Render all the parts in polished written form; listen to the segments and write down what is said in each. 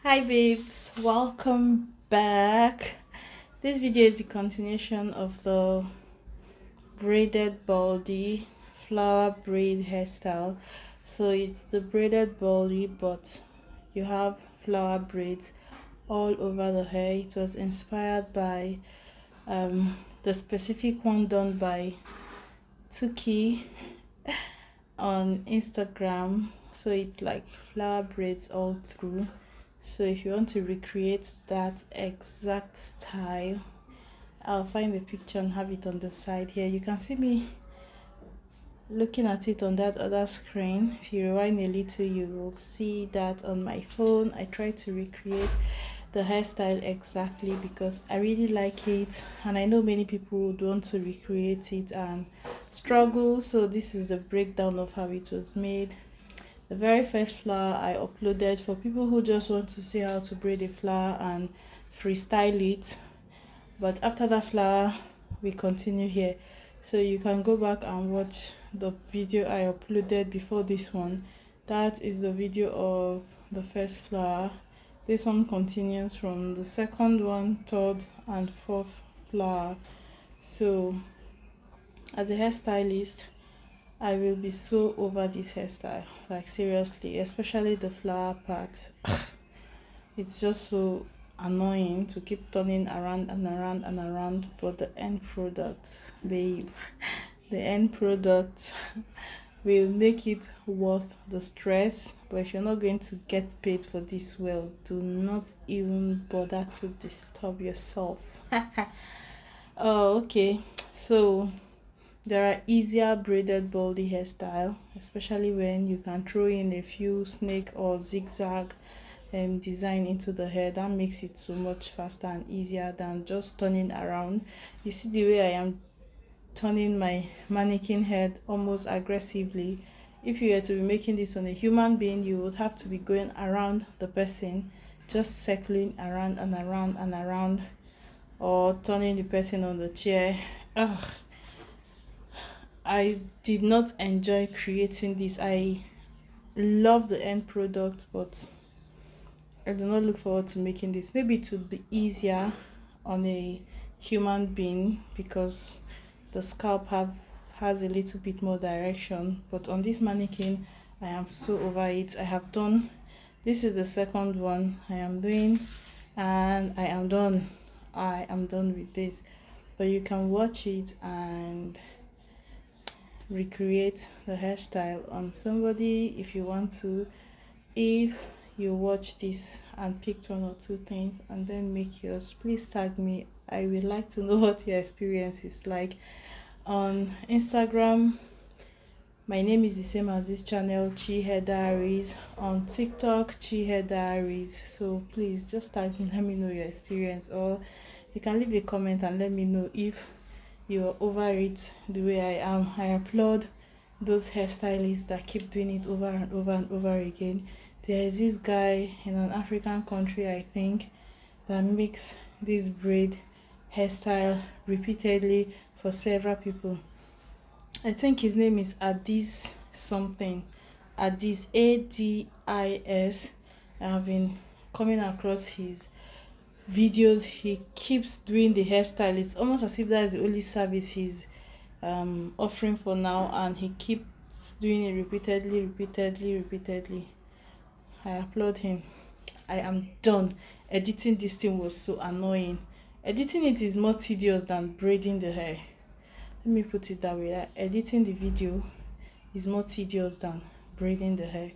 Hi babes, welcome back. This video is the continuation of the braided baldie flower braid hairstyle. So it's the braided baldie, but you have flower braids all over the hair. It was inspired by the specific one done by Tuki on Instagram. So it's like flower braids all through. So if you want to recreate that exact style, I'll find the picture and have it on the side here. You can see me looking at it on that other screen. If you rewind a little, you will see that on my phone. I try to recreate the hairstyle exactly because I really like it, and I know many people would want to recreate it and struggle. So this is the breakdown of how it was made. The very first flower I uploaded for people who just want to see how to braid a flower and freestyle it. But after that flower, we continue here. So you can go back and watch the video I uploaded before this one. That is the video of the first flower. This one continues from the second one, third and fourth flower. So as a hairstylist, I will be so over this hairstyle, like seriously, especially the flower part. It's just so annoying to keep turning around and around and around, but the end product, babe, the end product will make it worth the stress. But if you're not going to get paid for this, well, do not even bother to disturb yourself. Oh, okay. So there are easier braided baldie hairstyle, especially when you can throw in a few snake or zigzag design into the hair. That makes it so much faster and easier than just turning around. You see the way I am turning my mannequin head almost aggressively. If you were to be making this on a human being, you would have to be going around the person, just circling around and around and around, or turning the person on the chair. Ugh, I did not enjoy creating this. I love the end product, but I do not look forward to making this. Maybe it would be easier on a human being because the scalp has a little bit more direction, but on this mannequin I am so over it. I have done, this is the second one I am doing, and I am done with this. But you can watch it and recreate the hairstyle on somebody if you want to. If you watch this and picked one or two things and then make yours, please tag me. I would like to know what your experience is like. On Instagram, my name is the same as this channel, Chi Hair Diaries. On TikTok, Chi Hair Diaries. So please just tag me, let me know your experience, or you can leave a comment and let me know if you're over it the way I am. I applaud those hairstylists that keep doing it over and over and over again. There is this guy in an African country, I think, that makes this braid hairstyle repeatedly for several people. I think his name is Adis something. Adis, Adis. I have been coming across his videos. He keeps doing the hairstyle. It's almost as if that is the only service he's offering for now, and he keeps doing it repeatedly. I applaud him. I am done. Editing this thing was so annoying. Editing it is more tedious than braiding the hair. Let me put it that way. That editing the video is more tedious than braiding the hair.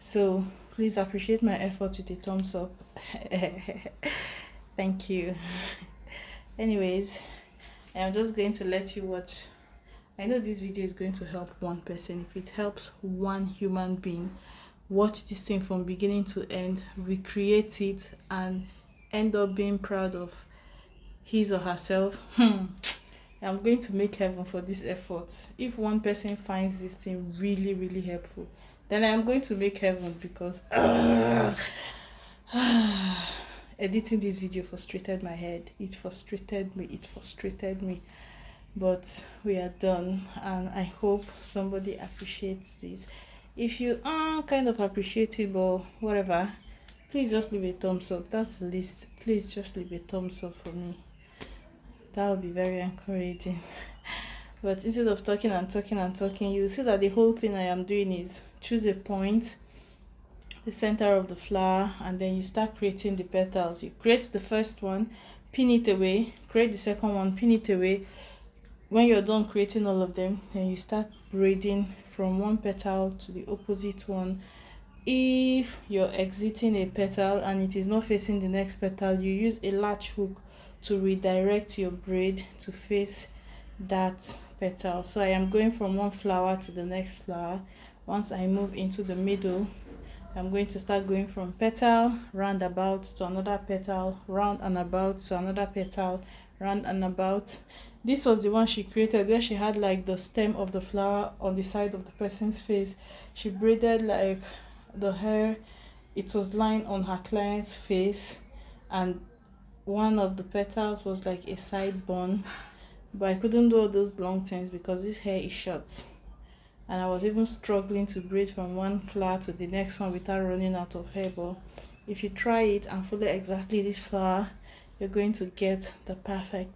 So please appreciate my effort with a thumbs up. Thank you. Anyways, I'm just going to let you watch. I know this video is going to help one person. If it helps one human being, watch this thing from beginning to end, recreate it, and end up being proud of his or herself. I'm going to make heaven for this effort. If one person finds this thing really helpful, then I'm going to make heaven, because editing this video frustrated my head. It frustrated me. But we are done, and I hope somebody appreciates this. If you are kind of appreciative or whatever, Please just leave a thumbs up. That's the least. Please just leave a thumbs up for me. That would be very encouraging. But instead of talking and talking and talking, you see that the whole thing I am doing is choose a point, the center of the flower, and then you start creating the petals. You create the first one, pin it away, create the second one, pin it away. When you're done creating all of them, then you start braiding from one petal to the opposite one. If you're exiting a petal and it is not facing the next petal, you use a latch hook to redirect your braid to face that petal. So I am going from one flower to the next flower. Once I move into the middle, I'm going to start going from petal round about to another petal, round and about to another petal, round and about. This was the one she created where she had like the stem of the flower on the side of the person's face. She braided like the hair, it was lying on her client's face, and one of the petals was like a side bun. But I couldn't do all those long things because this hair is short, and I was even struggling to braid from one flower to the next one without running out of hair. But if you try it and follow exactly this flower, you're going to get the perfect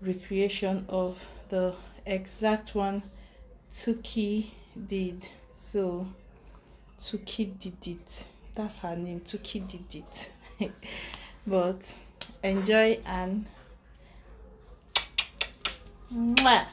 recreation of the exact one Tuki did. So Tuki did it. That's her name. Tuki did it. But enjoy and mwah.